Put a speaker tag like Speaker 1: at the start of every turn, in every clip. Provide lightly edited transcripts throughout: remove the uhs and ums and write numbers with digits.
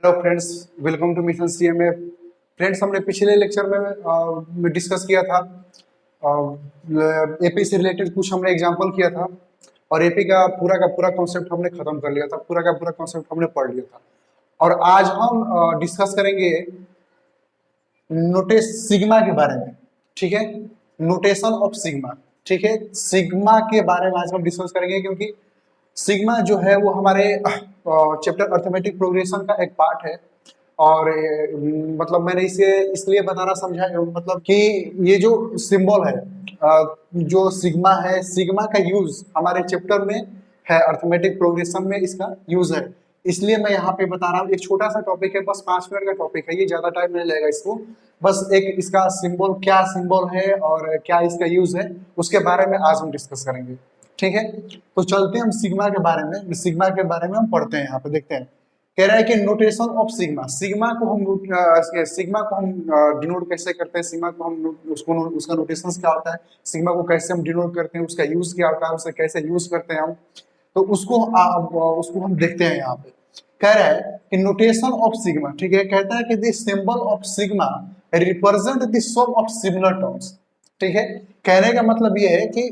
Speaker 1: Hello friends, welcome to mission CMA. Friends, हमने पिछले lecture में डिस्कस किया था एपी से रिलेटेड कुछ हमने एग्जांपल किया था और एपी का पूरा कॉन्सेप्ट हमने खत्म कर लिया था। पूरा का पूरा कॉन्सेप्ट हमने पढ़ लिया था और आज हम डिस्कस करेंगे नोटेस सिग्मा के बारे में। ठीक है, नोटेशन ऑफ सिग्मा। ठीक है, सिग्मा के बारे में आज हम डिस्कस करेंगे क्योंकि सिग्मा जो है वो हमारे चैप्टर अर्थमेटिक प्रोग्रेशन का एक पार्ट है। और मतलब मैंने इसे इसलिए बताना समझा मतलब कि ये जो सिंबल है जो सिग्मा है, सिग्मा का यूज हमारे चैप्टर में है, अर्थमेटिक प्रोग्रेशन में इसका यूज है। इसलिए मैं यहाँ पे बता रहा हूँ। एक छोटा सा टॉपिक है, बस 5 मिनट का टॉपिक है, ये ज्यादा टाइम नहीं लगेगा इसको। बस एक इसका सिंबल, क्या सिंबल है और क्या इसका यूज है, उसके बारे में आज हम डिस्कस करेंगे। ठीक है, तो चलते हैं हम सिग्मा के बारे में। सिग्मा के बारे में हम पढ़ते हैं, यहाँ पे देखते हैं। कह रहा है कि नोटेशन ऑफ सिग्मा। सिग्मा को हम डिनोट कैसे करते हैं, सिग्मा को हम उसको उसका नोटेशन क्या होता है, सिग्मा को कैसे हम डिनोट करते हैं, उसका यूज क्या होता है, उसे कैसे यूज करते हैं हम, तो उसको हम देखते हैं यहाँ पे। कह रहा है कि नोटेशन ऑफ सिग्मा। ठीक है, कहता है कि the symbol of sigma represent the sum of similar terms. ठीक है, कहने का मतलब ये है कि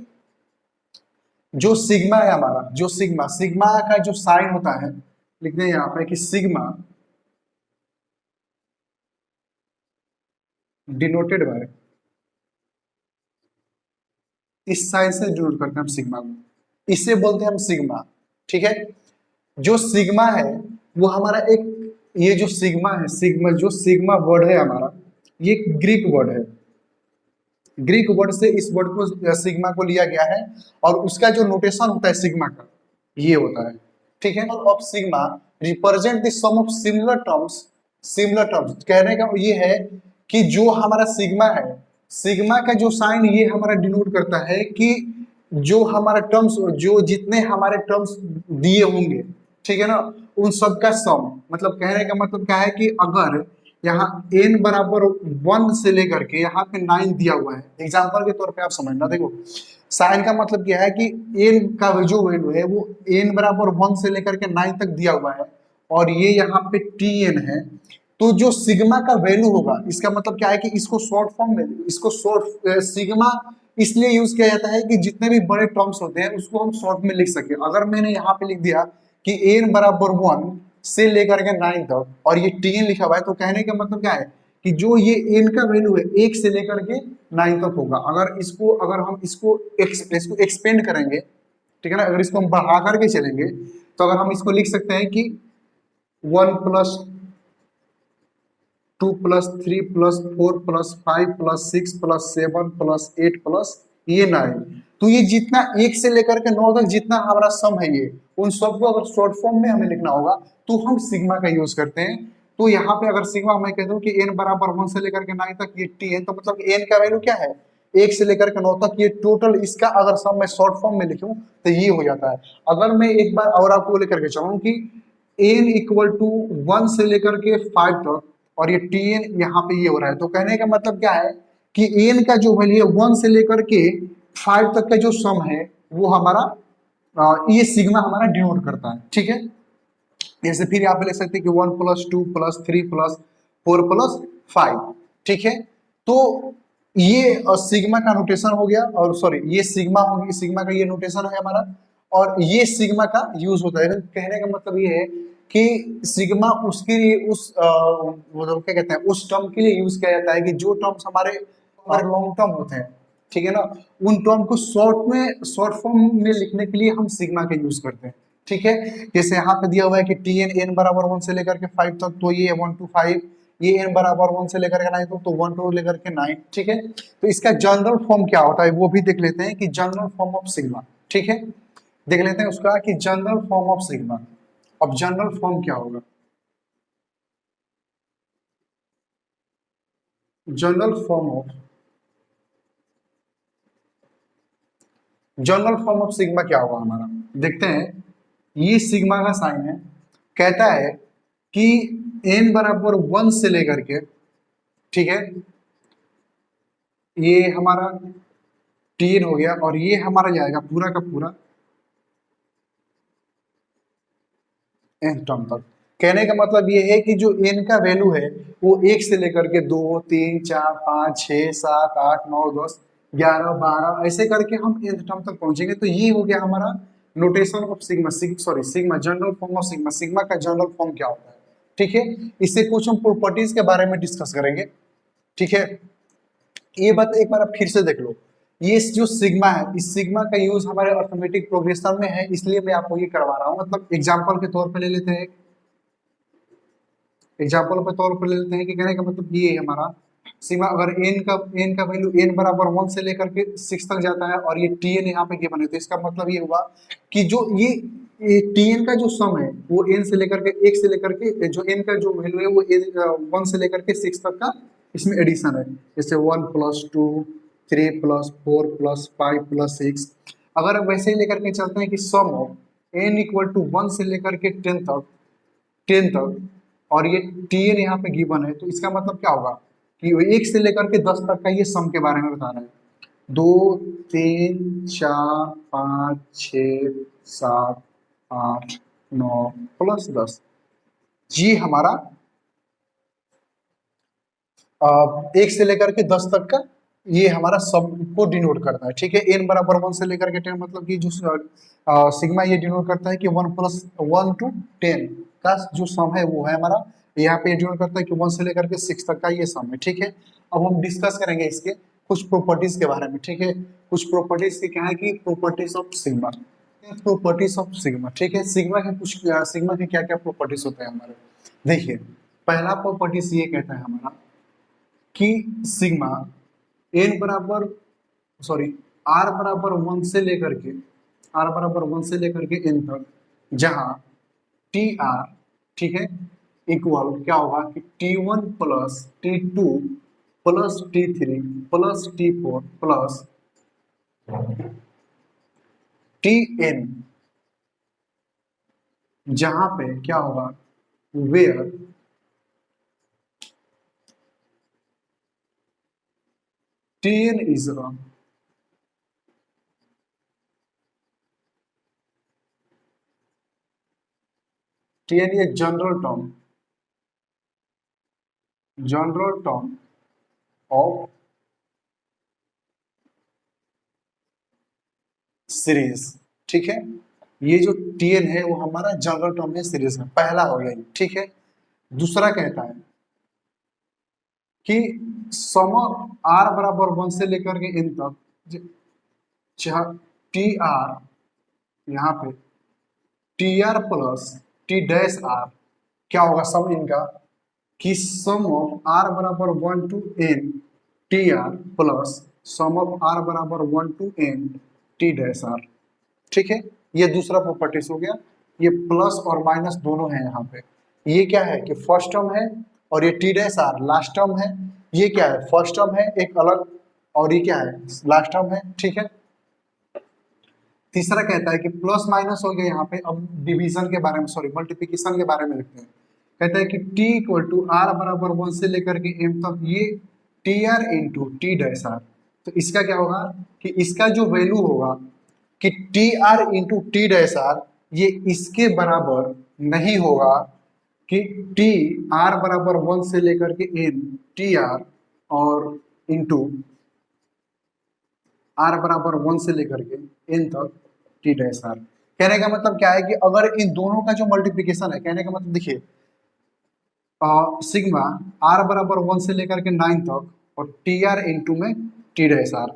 Speaker 1: जो सिग्मा है हमारा, जो सिग्मा सिग्मा का जो साइन होता है, लिखते हैं यहाँ पे कि सिग्मा डिनोटेड बाय, इस साइन से डिनोट करते हैं हम सिग्मा को, इसे बोलते हैं हम सिग्मा। ठीक है, जो सिग्मा है वो हमारा एक, ये जो सिग्मा है, सिग्मा जो सिग्मा वर्ड है हमारा, ये ग्रीक वर्ड है। ग्रीक वर्ड से इस वर्ड को सिग्मा को लिया गया है और उसका जो नोटेशन होता है सिग्मा का, ये होता है। ठीक है, of sigma represent the sum of similar terms. Similar terms कहने का ये है कि जो हमारा सिग्मा है, सिग्मा का जो साइन ये हमारा डिनोट करता है कि जो हमारा टर्म्स, जो जितने हमारे टर्म्स दिए होंगे, ठीक है ना, उन सब का सम। मतलब कहने का मतलब क्या है कि अगर यहाँ n बराबर 1 से लेकर के यहाँ पे 9 दिया हुआ है, एग्जांपल के तौर पे आप समझना। देखो, साइन का मतलब क्या है कि n का जो वैल्यू है वो n बराबर 1 से लेकर के 9 तक दिया हुआ है और ये यहाँ पे tn है। तो जो सिग्मा का वैल्यू होगा, इसका मतलब क्या है कि इसको शॉर्ट फॉर्म में, इसको शॉर्ट सिग्मा इसलिए यूज किया जाता है कि जितने भी बड़े टर्म्स होते हैं उसको हम शॉर्ट में लिख सके। अगर मैंने यहाँ पे लिख दिया कि n बराबर 1 से लेकर के 9 तक और ये tn लिखा हुआ है, तो कहने का मतलब क्या है कि जो ये n का वैल्यू है 1 से लेकर के 9 तक होगा। अगर हम इसको एक्सपेंड करेंगे, ठीक है ना, अगर इसको हम बढ़ा करके चलेंगे, तो अगर हम इसको लिख सकते हैं कि 1 plus 2 plus 3 plus 4 plus 5 plus 6 plus 7 plus 8 plus ये 9। तो ये जितना 1 से लेकर के 9 तक जितना हमारा सम है, ये उन सबको अगर शॉर्ट फॉर्म में हमें लिखना होगा तो हम सिग्मा का यूज करते हैं। तो यहाँ पे अगर सिग्मा मैं कहता हूँ कि n बराबर 1 से लेकर के 9 तक ये t है, तो मतलब n का वैल्यू क्या है, 1 से लेकर के 9 तक, ये टोटल इसका अगर सम मैं शॉर्ट फॉर्म में लिखूं तो ये हो जाता है। अगर मैं एक बार और आपको लेकर के चलूं कि n इक्वल टू 1 से लेकर के 5 तक और ये tn यहाँ पे ये हो रहा है, तो कहने का मतलब क्या है कि n का जो वैल्यू है 1 से लेकर के 5 तक का जो सम है वो हमारा ये सिग्मा हमारा डिनोट करता है। ठीक है, जैसे फिर यहाँ पे लिख सकते हैं कि 1 प्लस 2 प्लस 3 प्लस 4 प्लस 5। ठीक है, तो ये सिग्मा का नोटेशन हो गया, और सॉरी ये सिग्मा होगी, सिग्मा का ये नोटेशन है हमारा और ये सिग्मा का यूज होता है। कहने का मतलब ये है कि सिग्मा उसके लिए वो क्या कहते हैं, उस टर्म के लिए यूज किया जाता है कि जो टर्म्स हमारे लॉन्ग टर्म होते हैं, ठीक है ना, उन टर्म को शॉर्ट फॉर्म में लिखने के लिए हम सिग्मा का यूज करते हैं। ठीक है, जैसे यहाँ पे दिया हुआ है कि tn n बराबर 1 से लेकर के 5 तक, तो ये 1 to 5, ये n बराबर 1 से लेकर के 9 तक, तो 1 to लेकर के 9। ठीक है, तो इसका जनरल फॉर्म क्या होता है वो भी देख लेते हैं कि जनरल फॉर्म ऑफ सिग्मा। ठीक है, देख लेते हैं उसका कि जनरल फॉर्म ऑफ सिग्मा। अब जनरल फॉर्म क्या होगा, जनरल फॉर्म ऑफ सिग्मा क्या होगा हमारा, देखते हैं। ये सिग्मा का साइन है, कहता है कि n बराबर 1 से लेकर के, ठीक है, ये हमारा tn हो गया और ये हमारा जाएगा पूरा का पूरा n टर्म तक। कहने का मतलब ये है कि जो n का वैल्यू है वो 1 से लेकर के 2 3 4 5 6 7 8 9 10 11 12 ऐसे करके हम nth टर्म तक पहुंचेंगे। तो ये हो गया हमारा notation of sigma, sorry sigma, general form of sigma. Sigma का जनरल फॉर्म क्या होता है, ठीक है। इससे कुछ हम प्रॉपर्टीज के बारे में डिस्कस करेंगे, ठीक है। ये बात एक बार आप फिर से देख लो, ये जो सिग्मा है, इस सिग्मा का यूज हमारे अर्थमेटिक प्रोग्रेशन में है, इसलिए मैं आपको ये करवा रहा हूँ। मतलब एग्जाम्पल के तौर पर ले लेते हैं, एग्जाम्पल के तौर पर ले लेते हैं कि कहने का मतलब ये है हमारा सिग्मा, अगर n का वैल्यू n बराबर 1 से लेकर के 6 तक जाता है और ये tn यहाँ पे गिवन है, तो इसका मतलब ये हुआ कि जो ये tn का जो सम है वो n से लेकर के 1 से लेकर के जो n का जो वैल्यू है वो 1 से लेकर के 6 तक का इसमें एडिशन है। जैसे 1 + 2 3 + 4 + 5 + 6। अगर वैसे ही लेकर के चलते हैं कि सम ऑफ n = 1 से लेकर के 10 तक और ये tn यहाँ पे गिवन है, तो इसका मतलब क्या होगा कि 1 से लेकर के 10 तक का ये सम के बारे में बता रहा है। 2 3 4 5 6 7 8 9 + 10, ये हमारा 1 से लेकर के 10 तक का ये हमारा सब को डिनोट करता है, ठीक है। n बराबर 1 से लेकर के 10 मतलब कि जो सिग्मा ये डिनोट करता है कि 1 + 1 to 10 का जो सम है वो है हमारा, यहाँ पे डिनोट करता है कि 1 से लेकर के 6 तक का ये सम है, ठीक है। अब हम डिस्कस करेंगे इसके कुछ प्रॉपर्टीज के बारे में, ठीक है। कुछ प्रॉपर्टीज के क्या है कि properties of sigma, properties of sigma, ठीक है। सिग्मा के कुछ सिग्मा के क्या क्या प्रॉपर्टीज होते हैं हमारे, देखिए। पहला प्रॉपर्टीज ये कहता है हमारा कि सिग्मा एन बराबर सॉरी आर बराबर 1 से लेकर के एन तक, जहां टी आर, ठीक है, इक्वल क्या होगा कि T1 + T2 + T3 + T4 + Tn, जहां पे क्या होगा वेयर Tn is Tn ये जनरल टर्म ऑफ सीरीज, ठीक है। ये जो Tn है वो हमारा जनरल टर्म है सीरीज में, पहला हो गया, ठीक है। दूसरा कहता है कि सम r बराबर 1 से लेकर के n तक, टी आर यहाँ पे Tr + T-r क्या होगा सम इनका कि सम ऑफ r बराबर 1 to n Tr + sum of r बराबर 1 to n T-r, ठीक है। ये दूसरा प्रॉपर्टीज हो गया। ये प्लस और माइनस दोनों है यहाँ पे। ये क्या है कि फर्स्ट टर्म है और ये T-r लास्ट टर्म है। ये क्या है, फर्स्ट टर्म है एक अलग और ये क्या है लास्ट टर्म है, ठीक है। तीसरा कहता है कि प्लस माइनस हो गया यहाँ पे। अब डिवीजन के बारे में सॉरी मल्टीप्लिकेशन के बारे में लिखते हैं। कहता है कि t = r बराबर 1 से लेकर के m तक ये Tr × T-r, तो इसका क्या होगा कि इसका जो वैल्यू होगा कि Tr × T-r ये इसके बराबर नहीं होगा कि Tr बराबर 1 से लेकर के n Tr और इंटू r बराबर 1 से लेकर के n तक T-r। कहने का मतलब क्या है कि अगर इन दोनों का जो मल्टीप्लिकेशन है, कहने का मतलब देखिए सिग्मा r बराबर 1 से लेकर के 9 तक और Tr इंटू में T-r,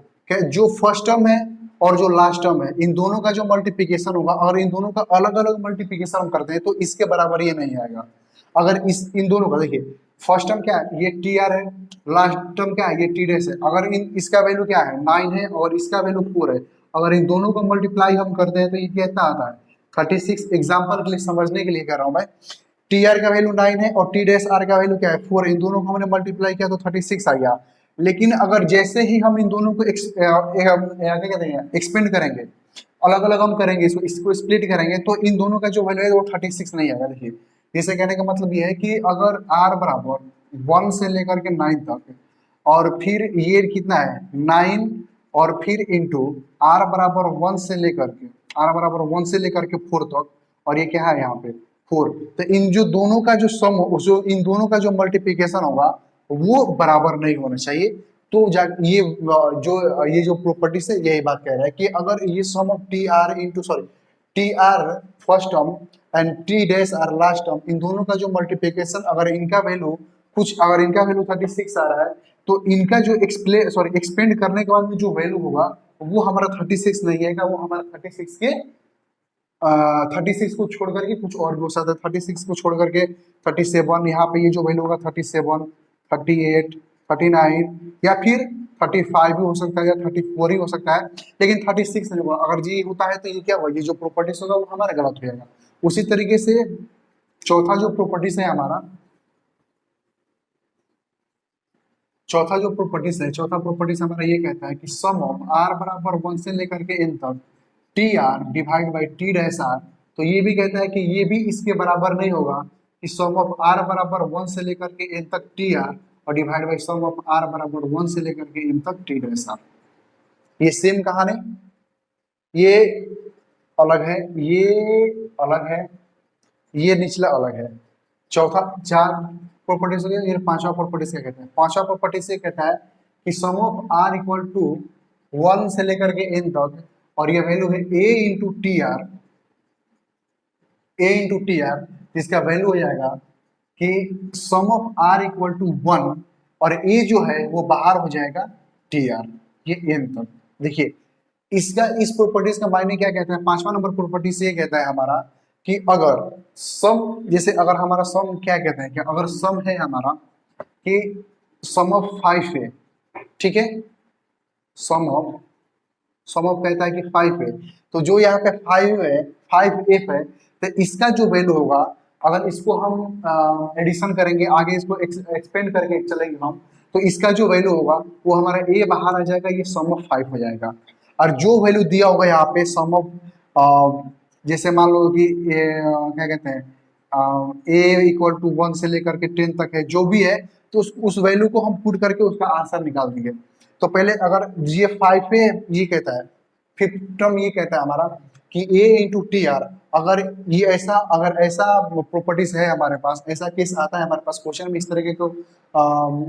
Speaker 1: जो फर्स्ट टर्म है और जो लास्ट टर्म है इन दोनों का जो मल्टीप्लिकेशन होगा, और इन दोनों का अलग अलग मल्टीप्लिकेशन हम करते हैं तो इसके बराबर ये नहीं आएगा। अगर इन दोनों का देखिए, फर्स्ट टर्म क्या है ये Tr है, लास्ट टर्म क्या है ये T' है। अगर इसका वैल्यू क्या है 9 है और इसका वैल्यू 4 है, अगर इन दोनों को मल्टीप्लाई हम करते हैं तो ये कितना आता है 36। एग्जाम्पल के लिए समझने के लिए कह रहा हूं मैं, Tr का वैल्यू 9 है और T-r का वैल्यू क्या है 4 है, इन दोनों को हमने मल्टीप्लाई किया तो 36 आ गया। लेकिन अगर जैसे ही हम इन दोनों को क्या कहते हैं एक्सपेंड करेंगे, अलग अलग हम करेंगे, इसको स्प्लिट करेंगे तो इन दोनों का जो वैल्यू है वो 36 नहीं आएगा। देखिए इसे कहने का मतलब ये है कि अगर r बराबर 1 से लेकर के 9 तक और फिर ये कितना है 9 और फिर इंटू r बराबर 1 से लेकर के 4 तक और ये क्या है यहाँ पे 4। तो इन जो दोनों का जो सम जो इन दोनों का जो मल्टीप्लिकेशन होगा वो बराबर नहीं होना चाहिए। तो ये जो प्रॉपर्टीज है यही बात कह रहा है कि अगर ये sum of T R into sorry T R first term and T dash R last term, इन दोनों का जो मल्टीप्लिकेशन अगर इनका वैल्यू 36 आ रहा है, तो इनका जो एक्सपेंड करने के बाद में जो वैल्यू होगा वो हमारा 36 नहीं आएगा, वो हमारा 36 के 36 को छोड़ करके कुछ और भी हो सकता है। 36 को छोड़ करके 37, यहाँ पे ये जो वैल्यू होगा 37, 38, 39 या फिर 35 भी हो सकता है या 34 ही हो सकता है, लेकिन 36 नहीं होगा। अगर ये होता है तो ये क्या होगा, ये जो प्रॉपर्टीज होगा वो हमारा गलत हो जाएगा। उसी तरीके से चौथा जो प्रॉपर्टीज है हमारा चौथा प्रॉपर्टीज हमारा ये कहता है कि सम ऑफ आर बराबर 1 से लेकर के n तक T R divide by T dash R, तो ये भी कहता है कि ये भी इसके बराबर नहीं होगा कि सम ऑफ आर बराबर 1 से लेकर के n तक टी आर और divide by sum of R बराबर 1 से लेकर के n तक टी डैश आर। ये सेम कहानी, ये अलग है, ये अलग है, ये निचला अलग है। चौथा चार प्रॉपर्टीज हो गया। ये पांचवा प्रॉपर्टीज क्या कहता है, पांचवा प्रॉपर्टी से कहता है कि सम ऑफ आर इक्वल टू 1 से लेकर के n तक, और ये वैल्यू है a इंटू टी आर, जिसका वैल्यू हो जाएगा कि सम ऑफ आर इक्वल टू 1 और a जो है वो बाहर हो जाएगा टी आर, ये n तक। देखिए इस प्रॉपर्टीज का मायने क्या कहते हैं, पांचवा नंबर प्रॉपर्टी से ये कहता है हमारा कि अगर सम, जैसे अगर हमारा सम क्या कहते हैं कि अगर सम है हमारा कि सम ऑफ 5 है, ठीक है, सम ऑफ कहता है कि 5 है, तो जो यहाँ पे 5 है 5f है, तो इसका जो वैल्यू होगा अगर इसको हम एडिशन करेंगे, आगे इसको एक्सपेंड करके चलेंगे हम, तो इसका जो वैल्यू होगा वो हमारा a बाहर आ जाएगा, ये सम ऑफ 5 हो जाएगा। और जो वैल्यू दिया होगा यहाँ पे सम ऑफ, जैसे मान लो कि क्या कहते हैं a इक्वल टू 1 से लेकर के 10 तक है, जो भी है, तो उस वैल्यू को हम पुट करके उसका आंसर निकाल देंगे। तो पहले अगर ये 5 पे ये कहता है, फिफ्थ टर्म ये कहता है हमारा कि a इंटू टी आर, अगर ऐसा प्रॉपर्टीज है हमारे पास, ऐसा केस आता है हमारे पास क्वेश्चन में, इस तरह के को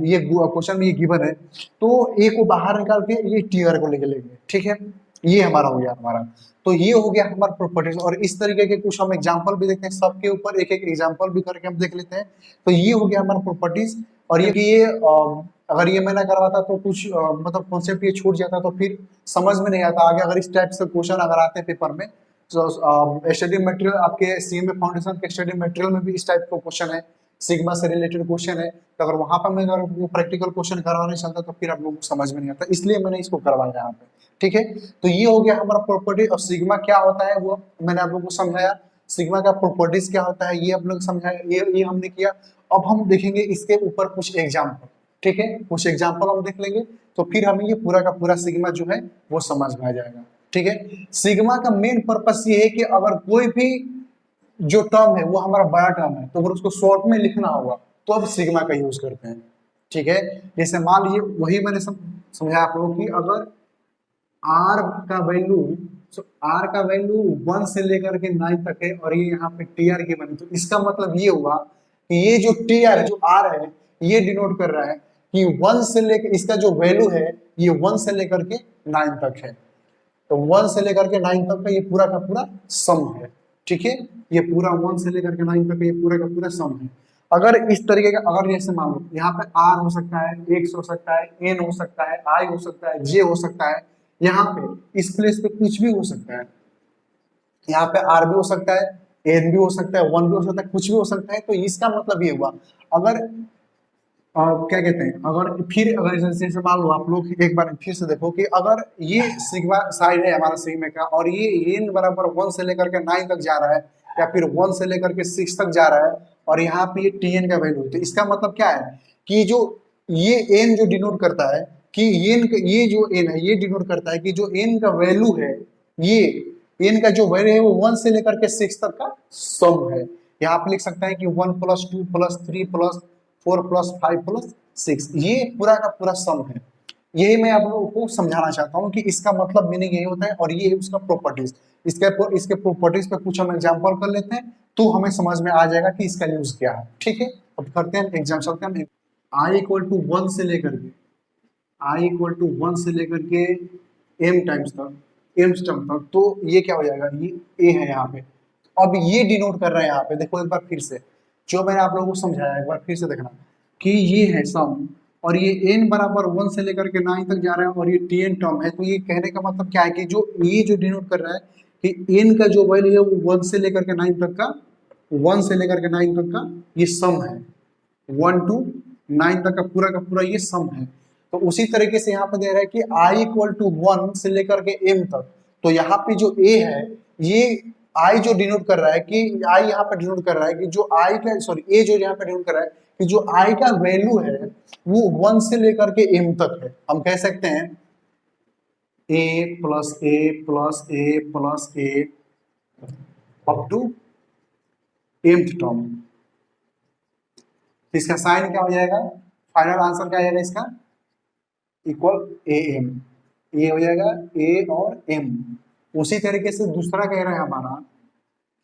Speaker 1: ये क्वेश्चन में ये गिवन है, तो a को बाहर निकाल के ये टी आर को लेके लेंगे, ठीक है, ये हमारा हो गया हमारा। तो ये हो गया हमारा प्रॉपर्टीज। और इस तरीके के कुछ हम एग्जांपल भी देखते हैं, सबके ऊपर एक एक एग्जांपल भी करके हम देख लेते हैं। तो ये हो गया हमारा प्रॉपर्टीज। और ये अगर ये मैं ना करवाता तो कुछ मतलब कॉन्सेप्ट ये छूट जाता, तो फिर समझ में नहीं आता आगे। अगर इस टाइप से क्वेश्चन अगर आते हैं पेपर में, तो स्टडी मटेरियल आपके सीएमए फाउंडेशन के स्टडी मटेरियल में भी इस टाइप का क्वेश्चन है, सिग्मा से रिलेटेड क्वेश्चन है, तो अगर वहां पर मैं अगर वो प्रैक्टिकल क्वेश्चन करवाने चलता तो फिर आप लोगों को समझ में नहीं आता, इसलिए मैंने इसको करवाया यहाँ पे, ठीक है। तो ये हो गया हमारा प्रॉपर्टी। और सिग्मा क्या होता है वो मैंने आप लोगों को समझाया, सिग्मा का प्रॉपर्टीज क्या होता है ये आप लोग समझाया, ये हमने किया। अब हम देखेंगे इसके ऊपर कुछ एग्जाम्पल, ठीक है, कुछ एग्जाम्पल हम देख लेंगे, तो फिर हमें ये पूरा का पूरा सिग्मा जो है वो समझ में आ जाएगा, ठीक है। सिग्मा का मेन पर्पस ये है कि अगर कोई भी जो टर्म है वो हमारा बड़ा टर्म है, तो अगर उसको शॉर्ट में लिखना होगा तो अब सिग्मा का यूज करते हैं, ठीक है। जैसे मान लीजिए वही मैंने समझाया आप लोगों की, अगर आर का वैल्यू 1 से लेकर के 9 तक है और ये यहाँ पे टी आर की बनी, तो इसका मतलब ये हुआ कि ये जो टी आर है, जो आर है, ये डिनोट कर रहा है कि 1 से लेकर इसका जो वैल्यू है ये 1 से लेकर के 9 तक है। तो 1 से लेकर के 9 तक का ये पूरा का पूरा सम है, ठीक है, ये पूरा 1 से लेकर के 9 तक का ये पूरा का पूरा सम है। अगर इस तरीके का, अगर जैसे मान लो यहाँ पे आर हो सकता है, एक्स हो सकता है, एन हो सकता है, आई हो सकता है, जे हो सकता है, यहाँ पे इस प्लेस पे कुछ भी हो सकता है, यहाँ पे आर भी हो सकता है, एन भी हो सकता है, 1 भी हो सकता है, कुछ भी हो सकता है। तो इसका मतलब ये हुआ, अगर क्या कहते हैं, अगर जैसे मान लो आप लोग एक बार फिर से देखो कि अगर ये सिग्मा साइड है हमारा सिग्मा का, और ये एन बराबर 1 से लेकर के 9 तक जा रहा है, या फिर 1 से लेकर के 6 तक जा रहा है, और यहाँ पे ये टी एन का वैल्यू, तो इसका मतलब क्या है कि जो ये एन जो डिनोट करता है कि ये जो एन है ये डिनोट करता है कि जो एन का वैल्यू है, ये एन का जो वैल्यू है वो 1 से लेकर के 6 तक का सम है। यहाँ पे लिख सकते हैं कि 1 + 2 + 3 + 4 + 5 + 6, ये पूरा का पूरा सम है, यही मैं आप लोगों को समझाना चाहता हूँ कि इसका मतलब मीनिंग यही होता है, और ये उसका प्रॉपर्टीज। इसके प्रॉपर्टीज पे कुछ हम एग्जांपल कर लेते हैं, तो हमें समझ में आ जाएगा कि इसका यूज क्या है। ठीक है, अब करते हैं एग्जाम, चलते हैं। आई इक्वल टू वन से लेकर के एम टाइम्स तक, एम टर्म तक, तो ये क्या हो जाएगा, ये ए है यहाँ पे। अब ये डिनोट कर रहा है यहाँ पे, देखो एक बार फिर से, जो मैंने आप लोगों को समझाया एक बार फिर से देखना, कि ये है सम, और ये एन बराबर वन से लेकर के नाइन तक जा रहा है, और ये टी एन टर्म है। तो ये कहने का मतलब क्या है कि जो ये जो डिनोट कर रहा है कि एन का जो वैल्यू है वो वन से लेकर के नाइन तक का, वन से लेकर के नाइन तक का ये सम है, 1 to 9 तक का पूरा ये सम है। तो उसी तरीके से यहाँ पे दे रहा है कि i इक्वल टू वन से लेकर के m तक, तो यहाँ पे जो a है, ये i जो डिनोट कर रहा है कि i यहाँ पे डिनोट कर रहा है कि जो i का, सॉरी a जो यहाँ पे डिनोट कर रहा है कि जो i का वैल्यू है वो 1 से लेकर के m तक है। हम कह सकते हैं a plus a plus a plus a up to mth term. इसका साइन क्या हो जाएगा, फाइनल आंसर क्या आएगा इसका, इक्वल ए एम, ये हो जाएगा ए और एम। उसी तरीके से दूसरा कह रहा है हमारा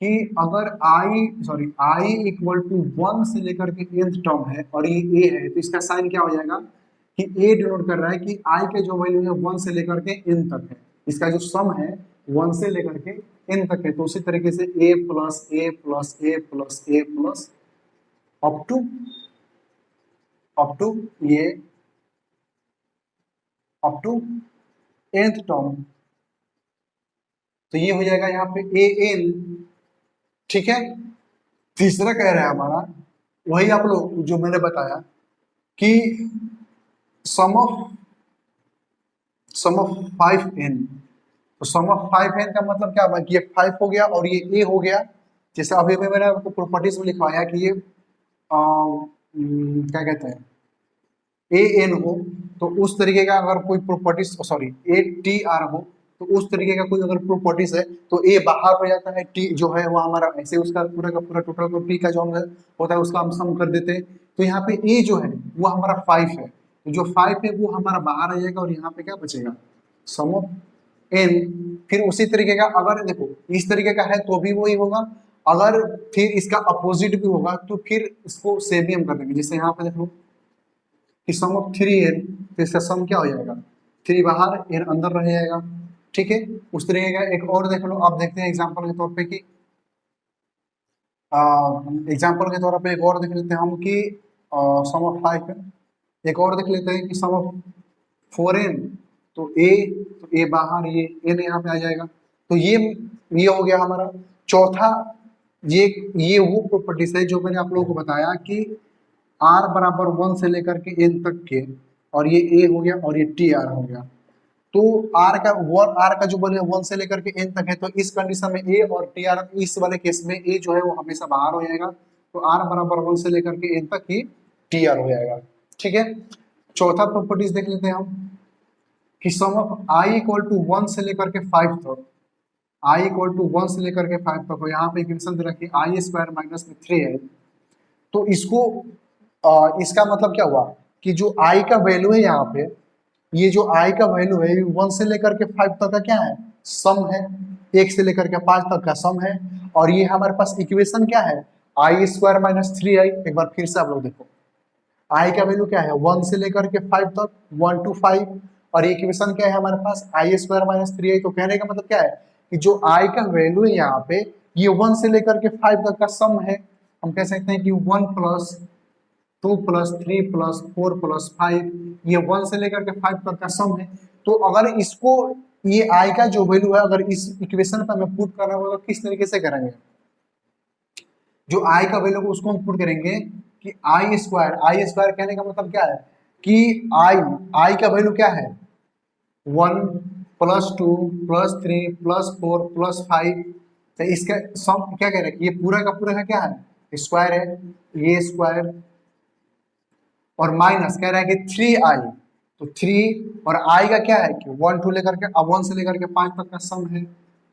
Speaker 1: कि अगर आई इक्वल टू वन से लेकर के nth टर्म है और ये ए है, तो इसका साइन क्या हो जाएगा कि ए डिनोट कर रहा है कि आई के जो वैल्यू है वन से लेकर के n तक है, इसका जो सम है वन से लेकर के n तक है। तो उसी तरीके से A plus A plus A plus A plus up to ये अप टू nth टर्म, तो ये हो जाएगा यहाँ पे ए एन। ठीक है, तीसरा कह रहा है हमारा वही आप लोग जो मैंने बताया कि सम ऑफ 5n। तो सम ऑफ 5n का मतलब क्या हुआ कि ये 5 हो गया और ये a हो गया। जैसे अभी मैंने आपको प्रॉपर्टीज में लिखवाया कि ये क्या कहते हैं ए एन हो, तो उस तरीके का अगर कोई properties, sorry A T R हो, तो उस तरीके का कोई अगर प्रॉपर्टीज है तो ए बाहर हो जाता है, टी जो है वो हमारा ऐसे उसका पूरा का पूरा टोटल को टी का जो होता है उसका हम सम कर देते हैं। तो यहाँ पे ए जो है वो हमारा 5 है, तो जो 5 है वो हमारा बाहर आ जाएगा और यहाँ पे क्या बचेगा, सम ऑफ एन। फिर उसी तरीके का अगर देखो इस तरीके का है तो भी वही होगा, अगर फिर इसका अपोजिट भी होगा तो फिर इसको सेम ही हम कर देंगे। जैसे यहाँ पे देख लो कि सम ऑफ 3n, तो इसका सम क्या हो जाएगा, 3 बाहर n अंदर रह जाएगा। ठीक है, उस तरीके का एक और देख लो, आप देखते हैं एग्जांपल के तौर पे कि एग्जांपल के तौर पे एक और देख लेते हैं हम कि सम ऑफ 5 है। एक और देख लेते हैं कि सम ऑफ 4n, तो a बाहर, ये n यहाँ पे आ जाएगा। तो ये हो गया हमारा चौथा। ये वो प्रॉपर्टीज है जो मैंने आप लोगों को बताया कि r बराबर 1 से लेकर के n तक के, और ये a हो गया और ये टी आर हो गया। तो r का जो वैल्यू 1 से लेकर के n तक है, तो इस कंडीशन में a और टी आर, इस वाले केस में a जो है वो हमेशा बाहर हो जाएगा, तो r बराबर 1 से लेकर के n तक ही टी आर हो जाएगा। ठीक है, चौथा प्रॉपर्टीज देख लेते हैं हम कि सम ऑफ i इक्वल टू 1 से लेकर के 5 तक, i इक्वल टू 1 से लेकर के 5 तक हो। यहाँ पे इक्वेशन दे रखी आई स्क्वायर माइनस में 3 है, तो इसको इसका मतलब क्या हुआ कि जो i का वैल्यू है यहाँ पे, ये जो i का वैल्यू है 1 से लेकर के 5 तक का क्या है, सम है, 1 से लेकर के 5 तक का सम है। और ये हमारे पास इक्वेशन क्या है, आई स्क्वायर माइनस 3i। एक बार फिर से आप लोग देखो, i का वैल्यू क्या है 1 से लेकर के 5 तक, 1 to 5, और ये इक्वेशन क्या है हमारे पास आई स्क्वायर माइनस 3i। तो कहने का मतलब क्या है कि जो i का वैल्यू है यहाँ पे ये 1 से लेकर के 5 तक का सम है। हम कह सकते हैं कि 1 प्लस 2 प्लस 3 प्लस 4 प्लस 5, ये 1 से लेकर के 5 तक का सम है। तो अगर इसको, ये i का जो वैल्यू है, अगर इस इक्वेशन पर हमें पुट करना होगा, किस तरीके से करेंगे, जो i का वैल्यू को उसको हम पुट करेंगे कि आई स्क्वायर कहने का मतलब क्या है कि आई का वैल्यू क्या है 1 प्लस 2 प्लस 3 प्लस 4 प्लस 5। तो इसका सम क्या कह रहे हैं, ये पूरा का क्या है, स्क्वायर है, ये स्क्वायर, और माइनस कह रहा है कि 3i, तो 3 और i का क्या है कि 1 टू लेकर के, अब 1 से लेकर के 5 तक का सम है,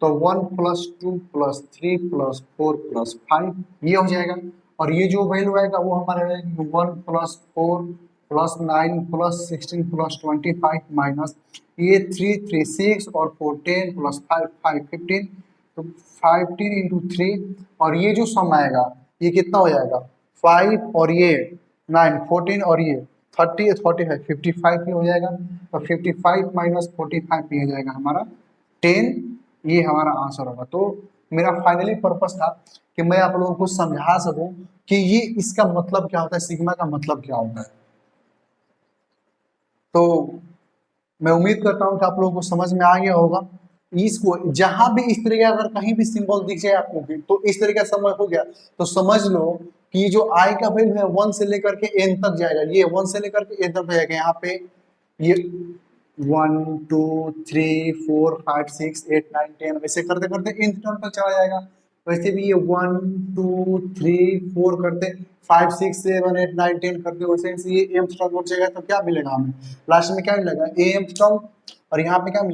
Speaker 1: तो 1 प्लस 2 प्लस 3 प्लस 4 प्लस 5 ये हो जाएगा। और ये जो वैल्यू आएगा वो हमारा 1 plus 4 plus 9 plus 16 plus 25 minus ये 3 3 6 और 4 10 प्लस 5 5 15, तो 15 इंटू 3 और ये जो सम आएगा ये कितना हो जाएगा 5 और ये 9 14 और ये 30 45 55 ये हो जाएगा। तो 55 माइनस 45 ये हो जाएगा हमारा 10, ये हमारा आंसर होगा। तो मेरा फाइनली पर्पस था कि मैं आप लोगों को समझा सकूं कि ये इसका मतलब क्या होता है, सिग्मा का मतलब क्या होता है। तो मैं उम्मीद करता हूं कि आप लोगों को समझ में आ गया होगा। इसको जहां भी इस तरह का अगर कहीं भी सिंबल दिख जाए आपको भी, तो इस तरह का समझ हो गया तो समझ लो कि ये जो आई का वैल्यू है 1 से लेकर के n तक जाएगा, ये 1 से लेकर के n तक जाएगा। यहाँ पे ये 1 2 3 4 5 6 8 9 10 ऐसे करते करते nth टर्म तक चला जाएगा। वैसे भी ये 1 2 3 4 करते 5 6 7 8 9 10 करते वैसे ये mth टर्म पहुंचेगा तो क्या मिलेगा हमें लास्ट में, क्या मिलेगा mth टर्म, और यहाँ पे क्या मिलेगा